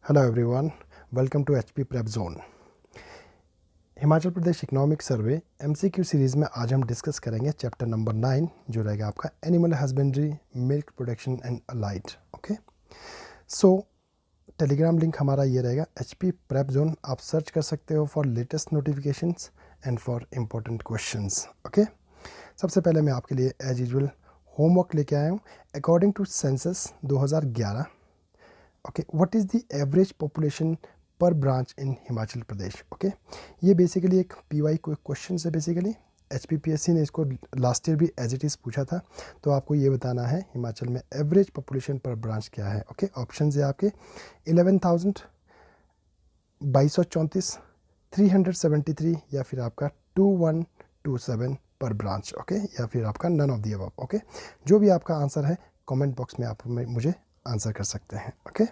Hello everyone, welcome to HP prep zone. Himachal Pradesh economic survey MCQ series में आज हम discuss करेंगे चैप्टर नंबर 9 जो रहेगा आपका animal husbandry, milk production and allied. Okay, so Telegram link हमारा ये रहेगा एचपी प्रेप जोन। आप सर्च कर सकते हो for latest notifications and for important questions. Okay, सबसे पहले मैं आपके लिए एज यूजुअल होमवर्क लेके आया हूँ। According to census 2011, okay, what is the average population per branch in Himachal Pradesh. Okay, ये बेसिकली एक पीवाई क्वेश्चन है। बेसिकली एचपीपीएससी ने इसको लास्ट ईयर भी एज इट इज़ पूछा था, तो आपको ये बताना है हिमाचल में एवरेज पॉपुलेशन पर ब्रांच क्या है। ओके, ऑप्शन है आपके 11,000, 2234, 373 या फिर आपका 2127 पर ब्रांच। ओके, या फिर आपका none of the above. Okay, जो भी आपका आंसर है कमेंट बॉक्स में आप मुझे आंसर कर सकते हैं। Okay,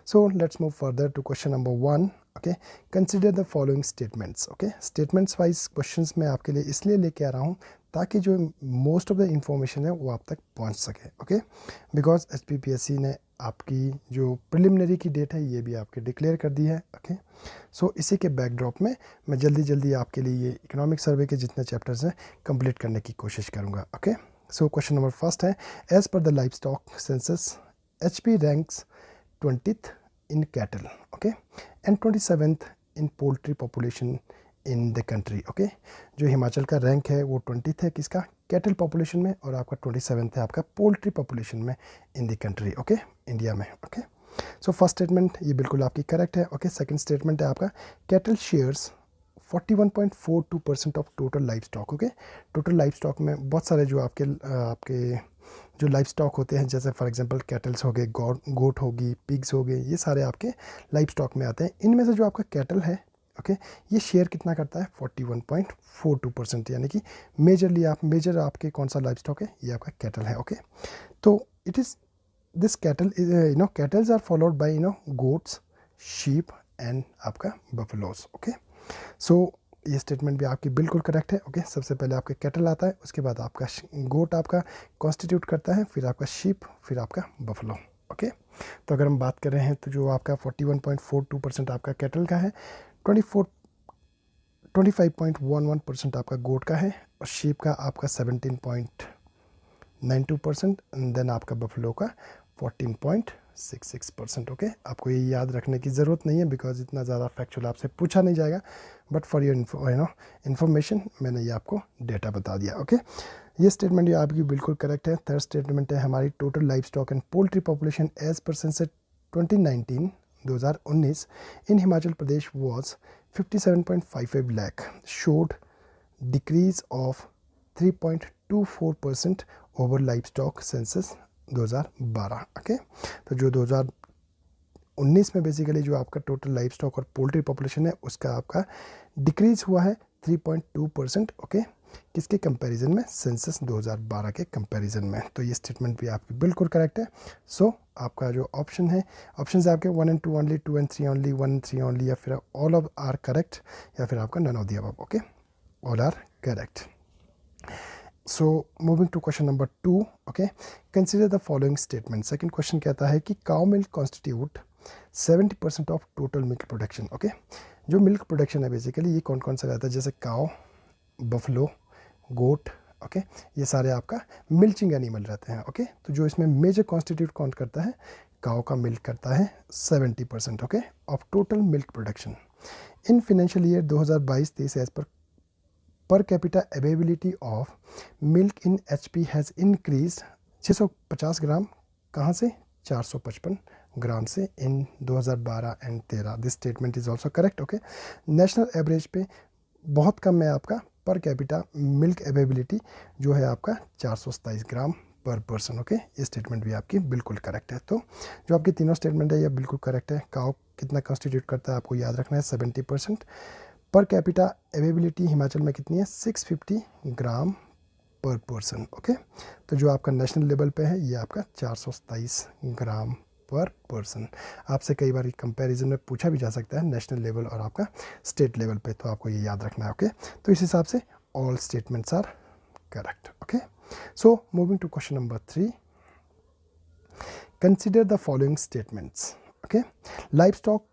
so let's move further to question number 1। Okay, consider the following statements. Okay, statements wise questions मैं आपके लिए इसलिए लेके आ रहा हूँ ताकि जो मोस्ट ऑफ द इंफॉर्मेशन है वो आप तक पहुँच सके। ओके, बिकॉज एचपीपीएससी ने आपकी जो प्रिलिमिनरी की डेट है ये भी आपके डिक्लेयर कर दी है। ओके, सो इसी के बैकड्रॉप में मैं जल्दी आपके लिए ये इकोनॉमिक सर्वे के जितने चैप्टर्स हैं कंप्लीट करने की कोशिश करूँगा। Okay, so question number first है, as per the livestock census HP ranks 20th in cattle, okay, and 27th in poultry population in the country। okay, जो हिमाचल का रैंक है वो 20th है किसका, कैटल पॉपुलेशन में, और आपका 27th है आपका पोल्ट्री पॉपुलेशन में in the country. Okay, India में। ओके, सो फर्स्ट स्टेटमेंट ये बिल्कुल आपकी करेक्ट है। ओके, सेकंड स्टेटमेंट है आपका cattle shares 41.42% of total life stock. Okay, total life stock में बहुत सारे जो आपके जो लाइफ स्टॉक होते हैं, जैसे फॉर एग्जांपल कैटल्स हो गए, गोट होगी, पिग्स हो गए, ये सारे आपके लाइफ स्टॉक में आते हैं। इनमें से जो आपका कैटल है, ओके, ये शेयर कितना करता है 41.42%, यानी कि मेजर आपके कौन सा लाइफ स्टॉक है, ये आपका कैटल है। ओके, तो it is this cattle is cattles are followed by goats, sheep and आपका बफलोस। ओके, सो ये स्टेटमेंट भी आपकी बिल्कुल करेक्ट है। ओके, सबसे पहले आपका कैटल आता है, उसके बाद आपका गोट आपका कॉन्स्टिट्यूट करता है, फिर आपका शीप, फिर आपका बफलो। ओके, तो अगर हम बात कर रहे हैं तो जो आपका 41.42% आपका कैटल का है, 25.11% आपका गोट का है, और शीप का आपका 17.92%, देन आपका बफलो का 14.66%। ओके, आपको ये याद रखने की ज़रूरत नहीं है बिकॉज इतना ज़्यादा फैक्चुअल आपसे पूछा नहीं जाएगा, बट फॉर योर इन्फॉर्मेशन मैंने ये आपको डेटा बता दिया। ओके, ये स्टेटमेंट ये आपकी बिल्कुल करेक्ट है। थर्ड स्टेटमेंट है हमारी total livestock and poultry population as per census 2019 in Himachal Pradesh was 57.55 lakh, showed decrease of 3.24% over livestock census 2012। Okay, तो जो 2019 में बेसिकली जो आपका टोटल लाइफ स्टॉक और पोल्ट्री पॉपुलेशन है उसका आपका डिक्रीज हुआ है 3.2%। ओके, किसके कंपैरिजन में, सेंसस 2012 के कंपैरिजन में। तो ये स्टेटमेंट भी आपकी बिल्कुल करेक्ट है। सो आपका जो ऑप्शन है आपके 1 and 2 only, 2 and 3 only, 1 and 3 only, या फिर ऑल ऑफ आर करेक्ट, या फिर आपका none of the above. Okay, all are correct. So moving to question number 2। Okay, consider the following statement. Second question कहता है कि cow milk constitute 70% of total milk production. Okay, जो milk production है basically ये कौन कौन सा रहता है, जैसे काउ, बफलो, गोट। ओके, ये सारे आपका मिल्चिंग एनिमल रहते हैं। ओके, तो जो इसमें मेजर कॉन्स्टिट्यूट कौन करता है, काउ का मिल्क करता है 70%। Okay, of total milk production in financial year 2022-23 as per capita availability of milk in HP has increase 650 gram, कहाँ से, 455 ग्राम से, in 2012 and 13। This statement is also correct. Okay, national average पे बहुत कम है आपका per capita milk availability जो है आपका 427 ग्राम पर पर्सन। ओके, ये स्टेटमेंट भी आपकी बिल्कुल करेक्ट है। तो जो आपकी तीनों स्टेटमेंट है ये बिल्कुल करेक्ट है। काउ कितना कॉन्स्टिट्यूट करता है आपको याद रखना है 70%। पर कैपिटा अवेलेबिलिटी हिमाचल में कितनी है, 650 ग्राम पर पर्सन। ओके, तो जो आपका नेशनल लेवल पे है ये आपका 427 ग्राम पर पर्सन। आपसे कई बार कंपैरिजन में पूछा भी जा सकता है नेशनल लेवल और आपका स्टेट लेवल पे, तो आपको ये याद रखना है। ओके, तो इस हिसाब से all statements are correct. Okay, so moving to question number 3, consider the following statements. Okay. Livestock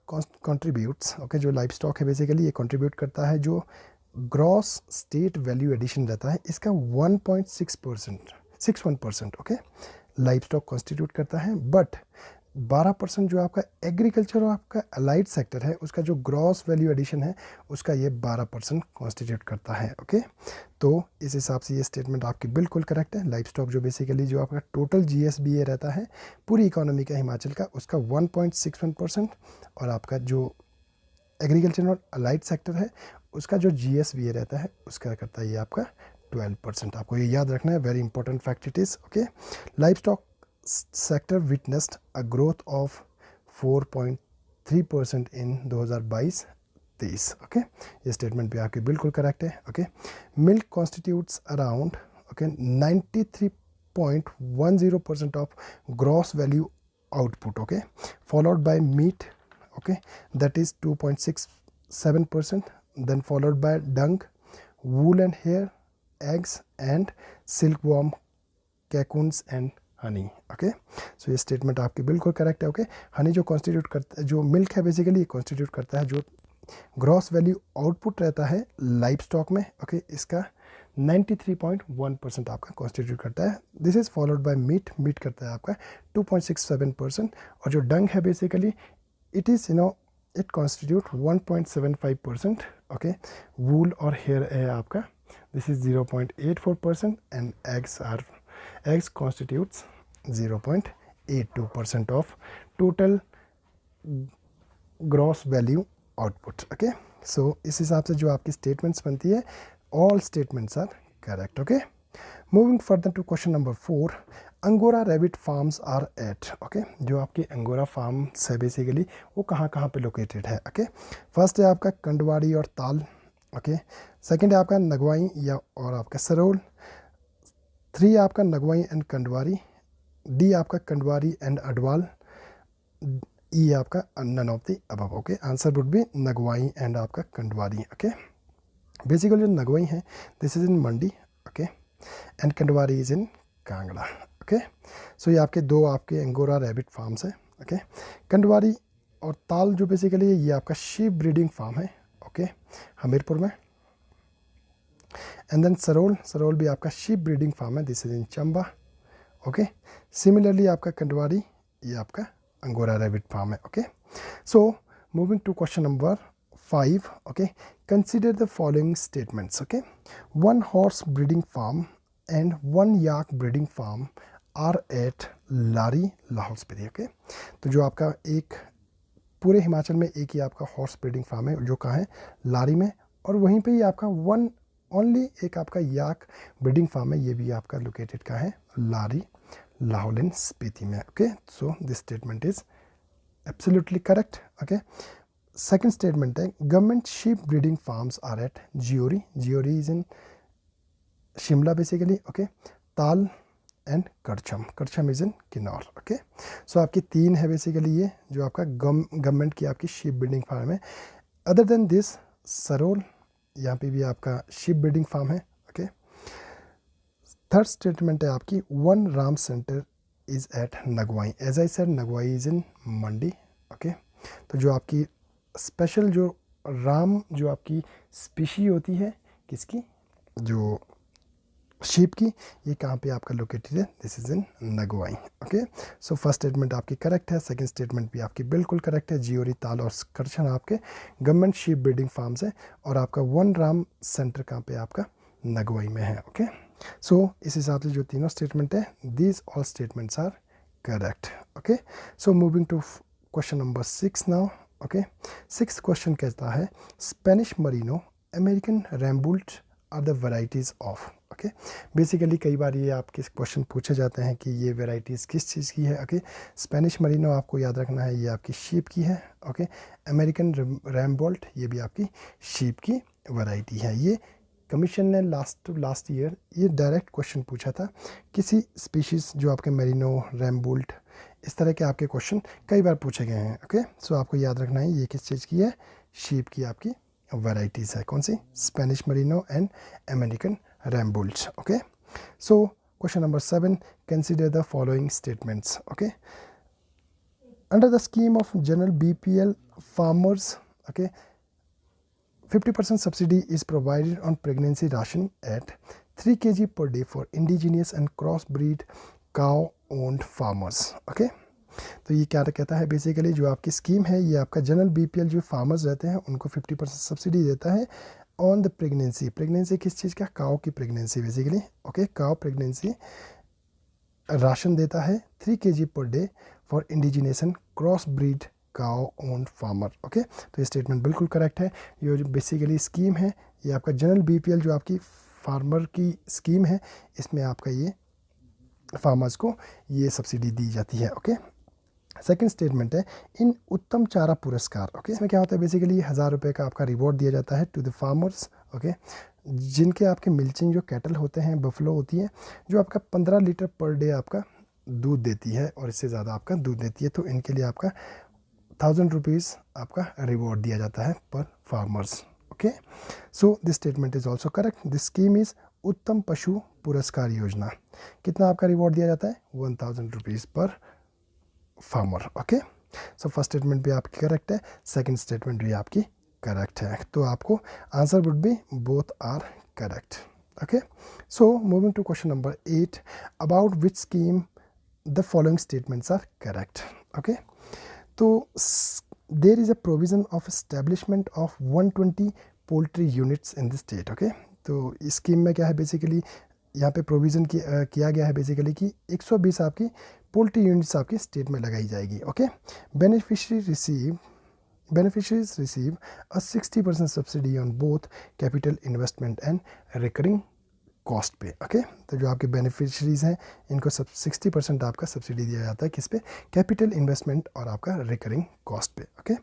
contributes, okay, जो लाइफ स्टॉक है बेसिकली ये कंट्रीब्यूट करता है, जो ग्रॉस स्टेट वैल्यू एडिशन रहता है इसका 1.61%, ओके, लाइफ स्टॉक कॉन्स्टिट्यूट करता है। बट 12% जो आपका एग्रीकल्चर और आपका अलाइड सेक्टर है उसका जो ग्रॉस वैल्यू एडिशन है उसका ये 12% कॉन्स्टिट्यूट करता है, ओके। तो इस हिसाब से ये स्टेटमेंट आपकी बिल्कुल करेक्ट है। लाइफ स्टॉक जो बेसिकली जो आपका टोटल GSBA रहता है पूरी इकोनॉमी का हिमाचल का, उसका 1.61%, और आपका जो एग्रीकल्चर और अलाइड सेक्टर है उसका जो GSBA रहता है उसका करता है ये आपका 12%। आपको ये याद रखना है, very important fact it is, okay. Livestock sector witnessed a growth of 4.3% in 2022-23, okay. ये स्टेटमेंट भी आपकी बिल्कुल करेक्ट है, okay. Milk constitutes around, okay, 93.10% of gross value output, okay, followed by meat, okay, that is 2.67%, then followed by dung, wool and hair, eggs and silkworm, cocoons and honey, okay. So ये statement आपकी बिल्कुल correct है, okay. Honey जो constitute करता है, जो milk है basically ये कॉन्स्टिट्यूट करता है जो ग्रॉस वैल्यू आउटपुट रहता है लाइफ स्टॉक में, ओके, इसका 93.1% आपका कॉन्स्टिट्यूट करता है। This is followed by meat, meat करता है आपका 2.67%, और जो डंग है basically it is it constitute 1.75%, okay. Wool और हेयर है आपका, this is 0.84%, and eggs constitutes 0.82% of total gross value output, okay। so इस हिसाब से जो आपकी स्टेटमेंट्स बनती है all statements are correct, okay। moving further to question number 4, Angora rabbit farms are at, okay. जो आपकी अंगोरा फार्म्स है बेसिकली वो कहाँ कहाँ पे लोकेटेड है, ओके। फर्स्ट है आपका कंडवाड़ी और ताल, ओके। सेकंड है आपका नगवाई या और आपका सरोल, 3 आपका नगवाई एंड कंडवारी, डी आपका कंडवारी एंड अडवाल, ई आपका none of the above, okay. Answer would be Nagwai and आपका कंडवारी, ओके। बेसिकली जो नगवाई है this is in Mandi, okay, and Kandwari is in Kangra, okay. So ये आपके दो आपके अंगोरा रैबिट फार्म्स है, ओके। कंडवारी और ताल जो बेसिकली ये आपका शीप ब्रीडिंग फार्म है, ओके, हमीरपुर में। एंड देन सरोल भी आपका शीप ब्रीडिंग फार्म है, this is in Chamba, okay. Similarly आपका कंडवारी ये आपका अंगोरा रैबिट फार्म है, okay. So moving to question number 5, okay. Consider the following statements, okay. 1 horse breeding farm and 1 yak breeding farm are at Lari, Lahaul Spiti, okay. तो जो आपका एक पूरे हिमाचल में एक ही आपका हॉर्स ब्रीडिंग फार्म है जो कहाँ है, लारी में, और वहीं पे ही आपका वन ओनली एक आपका याक ब्रीडिंग फार्म है, ये भी आपका लोकेटेड कहाँ है, लारी, लाहौल एंड स्पीति में, okay. So this statement is absolutely correct, okay. Second statement है government sheep breeding farms are at Jeori, Jeori is in Shimla basically, okay. Tal and Karchham is in Kinnaur, okay. सो आपकी 3 है बेसिकली ये जो आपका गवर्नमेंट की आपकी शीप ब्रीडिंग फार्म है। अदर देन दिस सरोल, यहाँ पे भी आपका शीप ब्रीडिंग फार्म है, ओके। थर्ड स्टेटमेंट है आपकी 1 ram centre is at Nagwai, as I said Nagwai is in Mandi, okay. तो जो आपकी स्पेशल जो राम जो आपकी स्पीशी होती है किसकी, जो शीप की, ये कहाँ पे आपका लोकेटेड है, this is in Nagwai, okay. So first statement आपकी करेक्ट है, सेकंड स्टेटमेंट भी आपकी बिल्कुल करेक्ट है। जियोरी, ताल और करछन आपके गवर्नमेंट शीप ब्रीडिंग फार्म्स है, और आपका 1 राम सेंटर कहाँ पे आपका नगवाई में है, ओके। सो इस हिसाब से जो तीनों स्टेटमेंट है these all statements are correct, okay. So moving to question number 6 now, okay. 6th question कहता है Spanish merino, American rambouillet are the varieties of, okay. Basically कई बार ये आपके क्वेश्चन पूछे जाते हैं कि ये वेराइटीज़ किस चीज़ की है, ओके। स्पेनिश मरीनो आपको याद रखना है ये आपकी शीप की है, ओके। अमेरिकन रैम्बोल्ट ये भी आपकी शीप की वैरायटी है। ये कमीशन ने लास्ट ईयर ये डायरेक्ट क्वेश्चन पूछा था, किसी स्पीशीज़ जो आपके मेरिनो, रैम्बोल्ट, इस तरह के आपके क्वेश्चन कई बार पूछे गए हैं, ओके। सो आपको याद रखना है ये किस चीज़ की है, शीप की आपकी वैराइटीज़ है, कौन सी, Spanish merino and American rambouillet, okay. So question number 7, consider the following statements, okay. Under the scheme of general BPL farmers, okay, 50% subsidy is provided on pregnancy ration at 3 kg per day for indigenous and crossbreed cow owned farmers. Okay, तो ये क्या कहता है basically, जो आपकी scheme है ये आपका जनरल BPL जो फार्मर्स रहते हैं उनको 50% सब्सिडी देता है ऑन द प्रेगनेंसी। प्रेगनेंसी किस चीज़ का? काव की pregnancy basically. Okay, cow pregnancy ration देता है 3 kg per day for indigenous and cross breed cow own farmer. Okay, तो ये स्टेटमेंट बिल्कुल करेक्ट है। ये जो बेसिकली स्कीम है ये आपका जनरल BPL जो आपकी फार्मर की स्कीम है, इसमें आपका ये फार्मर्स को ये सब्सिडी दी जाती है। ओके, सेकंड स्टेटमेंट है इन उत्तम चारा पुरस्कार। ओके, इसमें क्या होता है बेसिकली 1000 रुपये का आपका रिवॉर्ड दिया जाता है टू द फार्मर्स। ओके, जिनके आपके मिल्चिंग जो कैटल होते हैं, बफलो होती है, जो आपका 15 लीटर पर डे आपका दूध देती है और इससे ज़्यादा आपका दूध देती है, तो इनके लिए आपका 1000 रुपीज़ आपका रिवॉर्ड दिया जाता है पर farmers. Okay, so this statement is also correct. This scheme is उत्तम पशु पुरस्कार योजना। कितना आपका रिवॉर्ड दिया जाता है? 1000 रुपीज़ पर farmer. Okay, so first statement भी आपकी करेक्ट है, सेकंड स्टेटमेंट भी आपकी करेक्ट है, तो आपको answer would be both are correct. Okay, so moving to question number 8, about which scheme the following statements are correct. Okay, तो there is a provision of establishment of 120 poultry units in the state. Okay, तो इस scheme में क्या है basically, यहाँ पे provision किया गया है बेसिकली कि 120 आपकी पोल्ट्री यूनिट्स आपके स्टेट में लगाई जाएगी। Okay, beneficiaries receive a 60% subsidy on both capital investment and recurring cost पे। ओके, तो जो आपके बेनिफिशरीज हैं इनको 60% आपका सब्सिडी दिया जाता है किस पे? कैपिटल इन्वेस्टमेंट और आपका रिकरिंग कॉस्ट पे। ओके,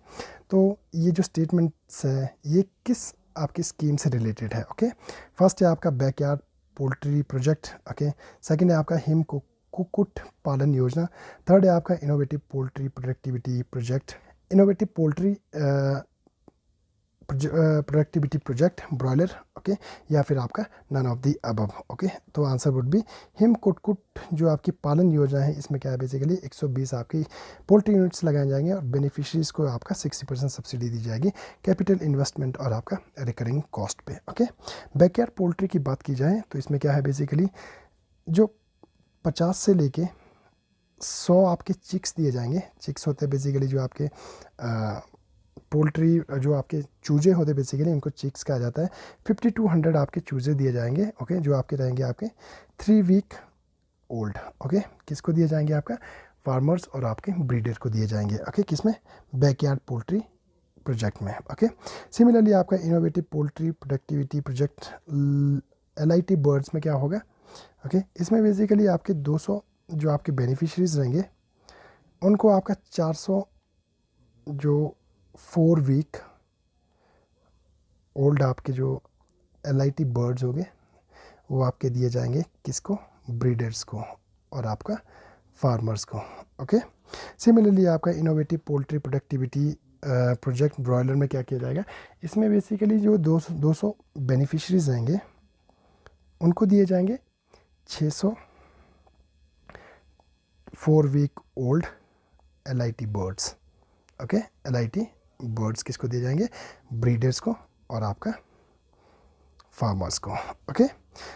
तो ये जो स्टेटमेंट्स है ये किस आपकी स्कीम से रिलेटेड है? ओके, फर्स्ट है आपका backyard poultry project. Okay, second है आपका हिम कुक्कुट पालन योजना। थर्ड है आपका innovative poultry productivity project, innovative poultry productivity project broiler. Okay, या फिर आपका none of the above. Okay, तो answer would be Him Kukkut जो आपकी पालन योजना है, इसमें क्या है बेसिकली 120 आपकी पोल्ट्री यूनिट्स लगाए जाएंगे और बेनिफिशरीज को आपका 60% सब्सिडी दी जाएगी कैपिटल इन्वेस्टमेंट और आपका रिकरिंग कॉस्ट पे। ओके, बैकयार्ड पोल्ट्री की बात की जाए तो इसमें क्या है बेसिकली जो 50 से लेके 100 आपके चिक्स दिए जाएंगे। चिक्स होते हैं बेसिकली जो आपके पोल्ट्री जो आपके चूजे होते हैं बेसिकली, इनको चिक्स कहा जाता है। 50 to 100 आपके चूजे दिए जाएंगे। ओके, जो आपके रहेंगे आपके 3 वीक ओल्ड। ओके, किसको दिए जाएंगे? आपका फार्मर्स और आपके ब्रीडर को दिए जाएंगे। ओके, किसमें? बैकयार्ड पोल्ट्री प्रोजेक्ट में। ओके, सिमिलरली आपका innovative poultry productivity project LIT birds में क्या होगा? ओके, इसमें बेसिकली आपके 200 जो आपके बेनिफिशरीज रहेंगे उनको आपका 400 जो 4 वीक ओल्ड आपके जो LIT बर्ड्स हो गए वो आपके दिए जाएंगे किसको? ब्रीडर्स को और आपका फार्मर्स को। ओके, सिमिलरली आपका innovative poultry productivity project broiler में क्या किया जाएगा? इसमें बेसिकली जो 200 बेनिफिशरीज रहेंगे उनको दिए जाएंगे 600 4 week old LIT birds. Okay, LIT birds किसको दिए जाएंगे? ब्रीडर्स को और आपका फार्मर्स को। Okay,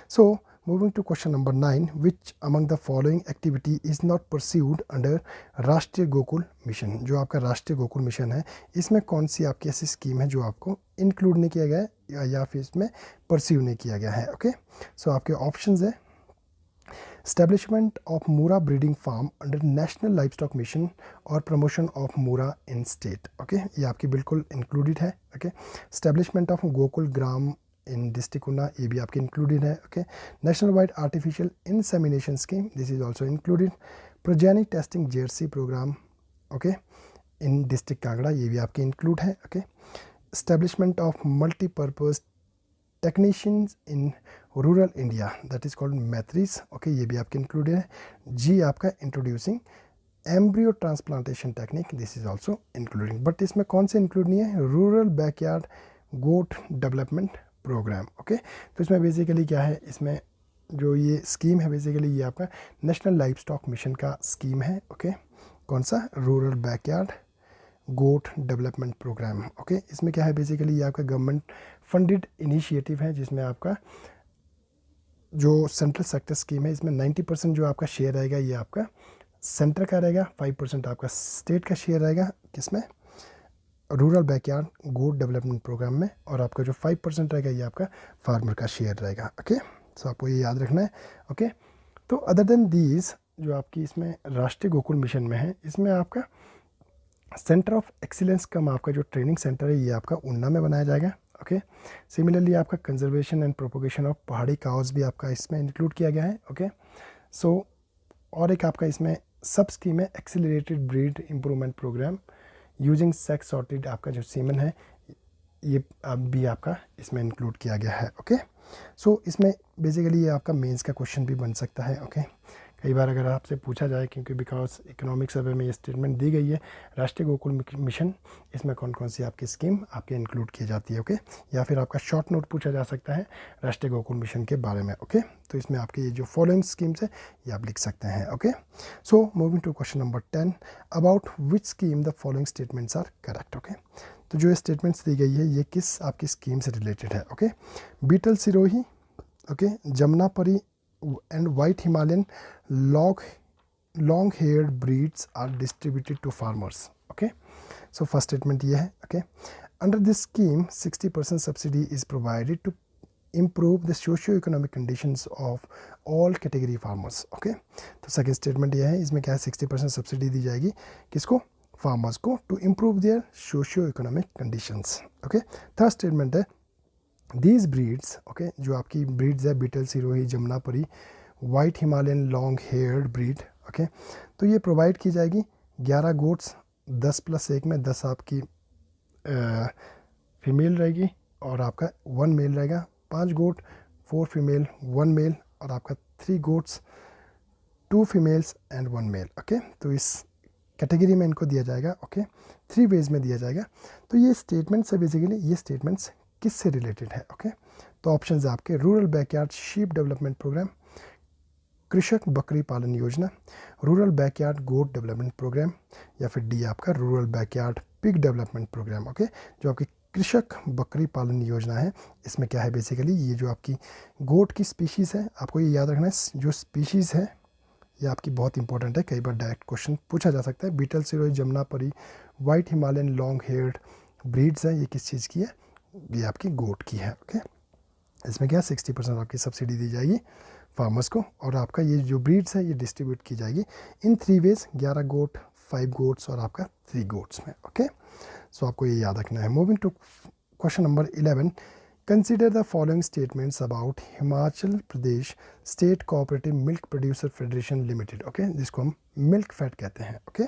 so moving to question number 9, which among the following activity is not pursued under Rashtriya Gokul mission. जो आपका राष्ट्रीय गोकुल मिशन है इसमें कौन सी आपकी ऐसी स्कीम है जो आपको इंक्लूड नहीं किया गया है या फिर इसमें परस्यू नहीं किया गया है? ओके, सो आपके ऑप्शंस है Establishment of Mura breeding farm under National Livestock Mission और promotion of Mura in state। Okay, ये आपकी बिल्कुल इंक्लूडेड है। Okay, Establishment of Gokul Gram in district Una, ये भी आपके इंक्लूडेड है। Okay, national wide artificial insemination scheme, this is also included. Progeny testing Jersey program okay in district Kangra, ये भी आपके इंक्लूड है। Okay, Establishment of multi-purpose technicians in rural India, that is called मैथरीज। Okay, ये भी आपके included है। जी आपका introducing embryo transplantation technique, this is also including. But इसमें कौन से इंक्लूड नहीं है? Rural backyard goat development program. Okay, तो इसमें बेसिकली क्या है, इसमें जो ये स्कीम है बेसिकली ये आपका नेशनल लाइव स्टॉक मिशन का स्कीम है। ओके, कौन सा, rural backyard goat development program. Okay, इसमें क्या है बेसिकली, ये आपका गवर्नमेंट फंडेड इनिशिएटिव है जिसमें आपका जो सेंट्रल सेक्टर स्कीम है इसमें 90% जो आपका शेयर रहेगा ये आपका सेंटर का रहेगा, 5% आपका स्टेट का शेयर रहेगा किसमें, rural backyard goat development programme में, और आपका जो 5% रहेगा ये आपका फार्मर का शेयर रहेगा। ओके, सो आपको ये याद रखना है। ओके, तो अदर देन दीज जो आपकी इसमें राष्ट्रीय गोकुल मिशन में है, इसमें आपका सेंटर ऑफ एक्सीलेंस का आपका जो ट्रेनिंग सेंटर है ये आपका उन्ना में बनाया जाएगा। ओके, सिमिलरली आपका कंजर्वेशन एंड प्रोपोगेशन ऑफ पहाड़ी काउस भी आपका इसमें इंक्लूड किया गया है। ओके, सो और एक आपका इसमें सब स्कीम है accelerated breed improvement program using sex sorted आपका जो सीमन है ये भी आपका इसमें इंक्लूड किया गया है। ओके, सो इसमें बेसिकली ये आपका मेंस का क्वेश्चन भी बन सकता है। ओके, कई बार अगर आपसे पूछा जाए, क्योंकि बिकॉज इकोनॉमिक सर्वे में ये स्टेटमेंट दी गई है, राष्ट्रीय गोकुल मिशन इसमें कौन कौन सी आपकी स्कीम आपके इंक्लूड की जाती है। ओके, या फिर आपका शॉर्ट नोट पूछा जा सकता है राष्ट्रीय गोकुल मिशन के बारे में। ओके, तो इसमें आपके ये जो फॉलोइंग स्कीम्स है ये आप लिख सकते हैं। Okay, so moving to question number 10, about which scheme the following statements are correct. Okay, तो जो स्टेटमेंट्स दी गई है ये किस आपकी स्कीम से रिलेटेड है। Okay, Beetal Sirohi, okay, Jamunapari and white Himalayan long haired breeds are distributed to farmers. Okay, so first statement ये है। Okay, under this scheme 60% subsidy is provided to improve the socio-economic conditions of all category farmers. Okay, तो second statement ये है, इसमें क्या है 60% subsidy दी जाएगी किसको, फार्मर्स को, to improve their socio economic conditions. Okay, third statement है दीज ब्रीड्स, ओके, जो आपकी ब्रीड्स है Beetal Sirohi Jamunapari white Himalayan long haired breed. Okay, तो ये प्रोवाइड की जाएगी 11 गोट्स 10+1 में 10 आपकी फीमेल रहेगी और आपका 1 मेल रहेगा, 5 गोट 4 फीमेल 1 मेल, और आपका 3 goats 2 females and 1 male. Okay, तो इस कैटेगरी में इनको दिया जाएगा। ओके, 3 वेज में दिया जाएगा। तो ये स्टेटमेंट्स है बेसिकली, ये स्टेटमेंट्स किससे रिलेटेड है। ओके, तो ऑप्शंस है आपके rural backyard sheep development program, Krishak Bakri Palan Yojana, rural backyard goat development program, या फिर डी आपका rural backyard pig development program. Okay, जो आपकी कृषक बकरी पालन योजना है इसमें क्या है बेसिकली, ये जो आपकी गोट की स्पीशीज़ है, आपको ये याद रखना है जो स्पीशीज़ है ये आपकी बहुत इंपॉर्टेंट है, कई बार डायरेक्ट क्वेश्चन पूछा जा सकता है। Beetal Sirohi Jamunapari white Himalayan long haired breeds है, ये किस चीज़ की है, ये आपकी गोट की है। ओके, इसमें क्या 60% आपकी सब्सिडी दी जाएगी फार्मर्स को, और आपका ये जो ब्रीड्स है ये डिस्ट्रीब्यूट की जाएगी इन 3 वेज, 11 गोट 5 गोट्स और आपका 3 गोट्स में। ओके, सो आपको ये याद रखना है। Moving to question number 11, consider the following statements about Himachal Pradesh state cooperative milk producer federation limited. Okay, जिसको हम मिल्क फैट कहते हैं। ओके,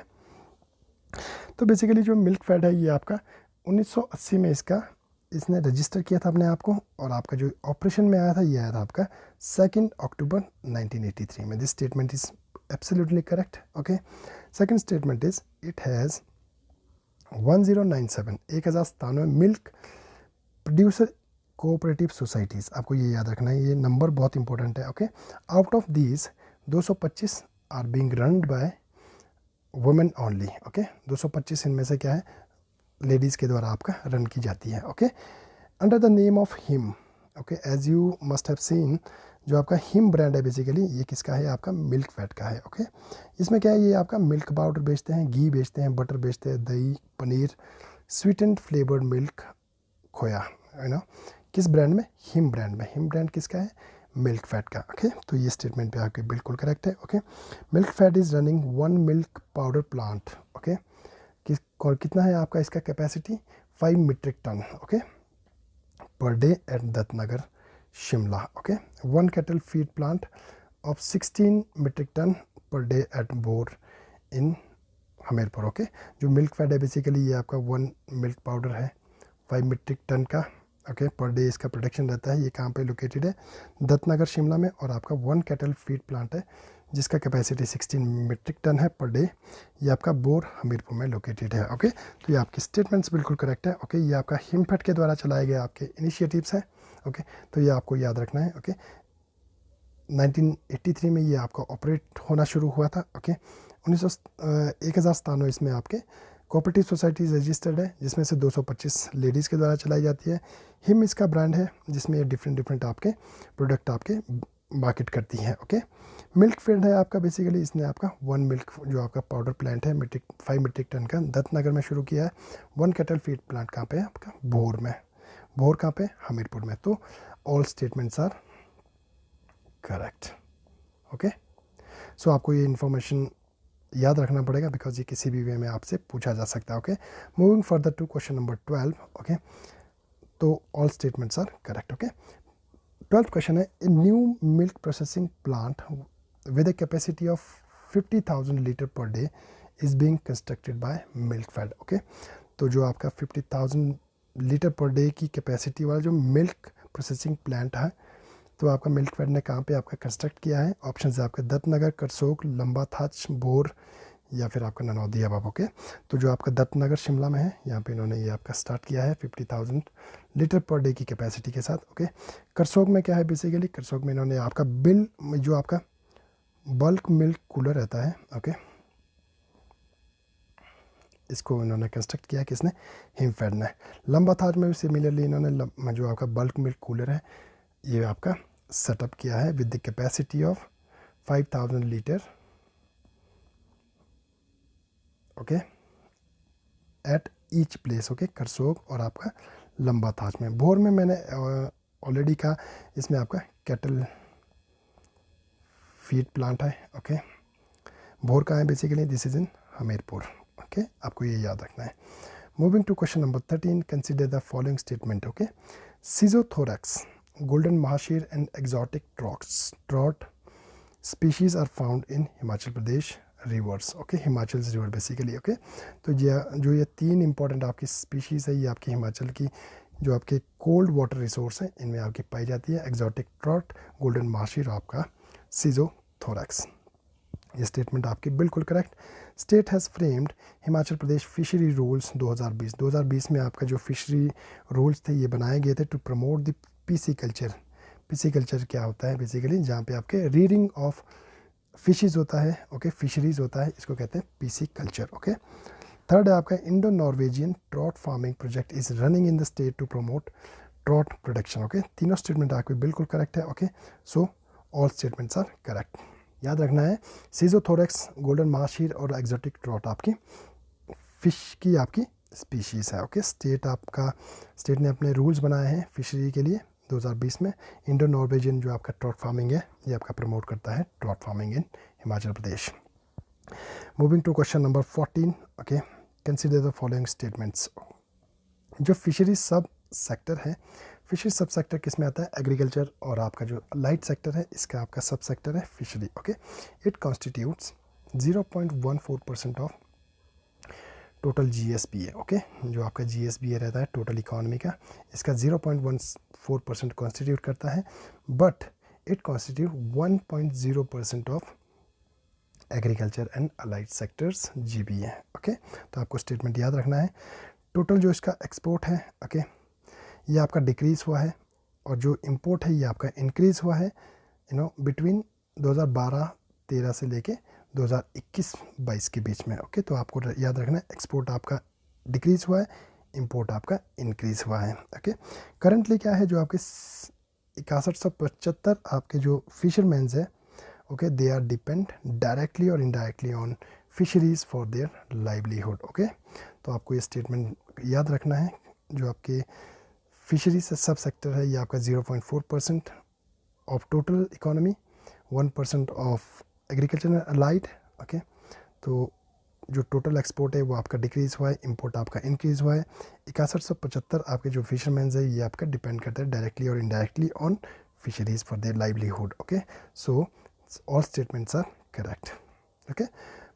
तो बेसिकली जो मिल्क फैट है ये आपका 1980 में इसने रजिस्टर किया था अपने आप को, और आपका जो ऑपरेशन में आया था ये आया था आपका 2 अक्टूबर 1983 में। This statement is absolutely correct. Okay, second statement is it has 1097 milk producer cooperative societies, आपको ये याद रखना है, ये नंबर बहुत इंपॉर्टेंट है। Okay, out of these 225 are being run by women only. Okay, 225 इनमें से क्या है, लेडीज़ के द्वारा आपका रन की जाती है। Okay, under the name of Him. Okay, as you must have seen, जो आपका हिम ब्रांड है बेसिकली ये किसका है, आपका मिल्क फैट का है। ओके, इसमें क्या है, ये आपका मिल्क पाउडर बेचते हैं, घी बेचते हैं, बटर बेचते हैं, दही paneer, sweet and flavoured milk, खोया, है ना, किस ब्रांड में, हिम ब्रांड में। हिम ब्रांड किसका है, मिल्क फैट का। ओके, तो ये स्टेटमेंट पे आपके बिल्कुल करेक्ट है। Okay, milk fat is running 1 milk powder plant. Okay, कितना है आपका इसका capacity, 5 metric ton. Okay, per day at Dattanagar Shimla. Okay, 1 cattle feed plant of 16 metric ton per day at Bhor in Hamirpur. Okay, जो मिल्क फैट है basically ये आपका 1 milk powder है 5 metric ton का। ओके, पर डे इसका प्रोडक्शन रहता है। ये कहाँ पे लोकेटेड है, दत्तनगर शिमला में, और आपका 1 कैटल फीड प्लांट है जिसका कैपेसिटी 16 मीट्रिक टन है पर डे, ये आपका बोर हमीरपुर में लोकेटेड है। ओके, तो ये आपके स्टेटमेंट्स बिल्कुल करेक्ट है। ओके, ये आपका हिमफेड के द्वारा चलाए गए आपके इनिशिएटिव्स हैं। ओके, तो ये आपको याद रखना है। ओके, 1983 में ये आपका ऑपरेट होना शुरू हुआ था। ओके, 1097 इसमें आपके कोऑपरेटिव सोसाइटी रजिस्टर्ड है, जिसमें से 225 लेडीज़ के द्वारा चलाई जाती है। हिम इसका ब्रांड है, जिसमें ये डिफरेंट आपके प्रोडक्ट आपके मार्केट करती है। ओके, मिल्क फीड है आपका बेसिकली, इसने आपका 1 मिल्क जो आपका पाउडर प्लांट है 5 मीट्रिक टन का दत्तनगर में शुरू किया है। 1 कैटल फीड प्लांट कहाँ पे है आपका? भोर में। भोर कहाँ पे? हमीरपुर में। तो all statements are correct. Okay, so आपको ये इन्फॉर्मेशन याद रखना पड़ेगा, बिकॉज ये किसी भी वे में आपसे पूछा जा सकता है। Okay, moving further to question number 12। Okay, तो all statements are correct. Okay, 12th question है, a new milk processing plant with a capacity of 50,000 litre per day is being constructed by Milkfed. Okay, तो जो आपका 50,000 litre per day की capacity वाला जो milk processing plant है, तो आपका मिल्कफेड ने कहाँ पे आपका कंस्ट्रक्ट किया है? ऑप्शन है आपका दत्तनगर, करसोग, लंबा थाच, भोर या फिर आपका ननौदी अब। ओके, तो जो आपका दत्तनगर शिमला में है, यहाँ पे इन्होंने ये आपका स्टार्ट किया है 50,000 लीटर पर डे की कैपेसिटी के साथ। ओके, करसोग में क्या है बेसिकली? करसोग में इन्होंने आपका जो आपका बल्क मिल्क कूलर रहता है, ओके, इसको इन्होंने कंस्ट्रक्ट किया, किसने? हिमफेड ने। लंबा थाच में भी सिमिलरली इन्होंने जो आपका बल्क मिल्क कूलर है ये आपका सेटअप किया है with the capacity of 5,000 litre. Okay, at each place. Okay, Karsog और आपका लंबा थाच में। भोर में मैंने ऑलरेडी कहा, इसमें आपका कैटल फीड प्लांट है। ओके, भोर का है basically, this is in Hamirpur. Okay, आपको ये याद रखना है। Moving to question number 13, consider the following statement. Okay, schizothorax, golden mahseer and exotic trout species are found in Himachal Pradesh rivers. Okay, Himachal river basically. Okay, तो जो ये 3 इंपॉर्टेंट आपकी स्पीशीज़ है, ये आपकी हिमाचल की जो आपके कोल्ड वाटर रिसोर्स है, इनमें आपकी पाई जाती है। एक्सोटिक ट्रॉट, गोल्डन महाशीर और आपका सिजोथोरैक्स। ये स्टेटमेंट आपकी बिल्कुल correct. State has framed Himachal Pradesh fishery rules 2020। 2020 में आपका जो फिशरी रूल्स थे ये बनाए गए थे to promote the pisciculture. Pisciculture क्या होता है बेसिकली? जहाँ पे आपके रीडिंग ऑफ फिशेज होता है। ओके, फिशरीज होता है, इसको कहते हैं पीसी कल्चर। ओके, थर्ड है आपका Indo Norwegian trout farming project is running in the state to promote trout production. Okay, तीनों स्टेटमेंट आपके बिल्कुल करेक्ट है। Okay, so all statements are correct. याद रखना है, सिजोथोरैक्स, गोल्डन महाशीर और एक्सोटिक ट्रॉट आपकी फिश की आपकी स्पीशीज़ है। ओके, स्टेट ने अपने रूल्स बनाए हैं फिशरी के लिए 2020 में। इंडो नॉर्वेजियन जो आपका ट्रॉट फार्मिंग है, ये आपका प्रमोट करता है trout farming in Himachal Pradesh. Moving to question number 14। Okay, consider the following statements. जो फिशरी सब सेक्टर है, फिशरी सब सेक्टर किस में आता है? एग्रीकल्चर और आपका जो लाइट सेक्टर है, इसका आपका सब सेक्टर है fishery. Okay, it constitutes 0.14% of total GSBA। Okay, जो आपका GSBA रहता है टोटल इकोनॉमी का, इसका 0.14% कॉन्स्टिट्यूट करता है, but it constitute 1.0% of agriculture and allied sectors GBA। Okay, तो आपको स्टेटमेंट याद रखना है। टोटल जो इसका एक्सपोर्ट है, ओके, ये आपका डिक्रीज़ हुआ है, और जो इंपोर्ट है ये आपका इंक्रीज़ हुआ है बिटवीन 2012-13 से लेके 2021-22 के बीच में। ओके, तो आपको याद रखना है, एक्सपोर्ट आपका डिक्रीज़ हुआ है, इंपोर्ट आपका इंक्रीज़ हुआ है। ओके, करंटली क्या है, जो आपके 6175 आपके जो फिशरमैन्स है, okay, they are depend directly और indirectly on fisheries for their livelihood. Okay, तो आपको ये स्टेटमेंट याद रखना है। जो आपके फिशरीज सब सेक्टर है, ये आपका 0.4% of total economy, 1% of agriculture and allied. Okay, तो जो टोटल एक्सपोर्ट है वो आपका डिक्रीज़ हुआ है, इंपोर्ट आपका इंक्रीज़ हुआ है। 6175 आपके जो फिशरमैन्स है, ये आपका डिपेंड करता है डायरेक्टली और indirectly on fisheries for their livelihood. Okay, so all statements are correct. Okay,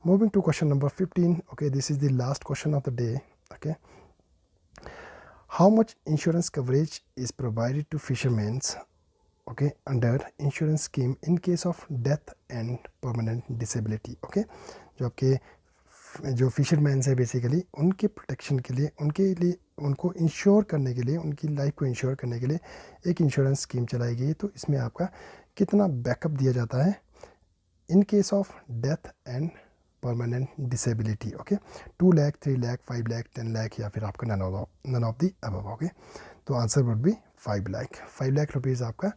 moving to question number 15. Okay, this is the last question of the day. Okay, how much insurance coverage is provided to fishermen, okay, under insurance scheme in case of death and permanent disability? Okay, जो आपके जो fishermans है basically उनके protection के लिए, उनको ensure करने के लिए, उनकी लाइफ को इंश्योर करने के लिए एक इंश्योरेंस स्कीम चलाई गई है। तो इसमें आपका कितना बैकअप दिया जाता है in case of death and permanent disability, okay. 2 lakh, 3 lakh, 5 lakh, 10 lakh या फिर आपका none of the above, okay. तो answer would be 5 lakh. 5 lakh rupees आपका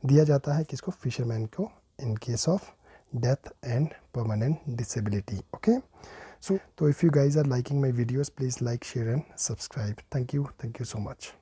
दिया जाता है किसको, फिशरमैन को, in case of death and permanent disability, okay. So if you guys are liking my videos, please like, share and subscribe. Thank you so much.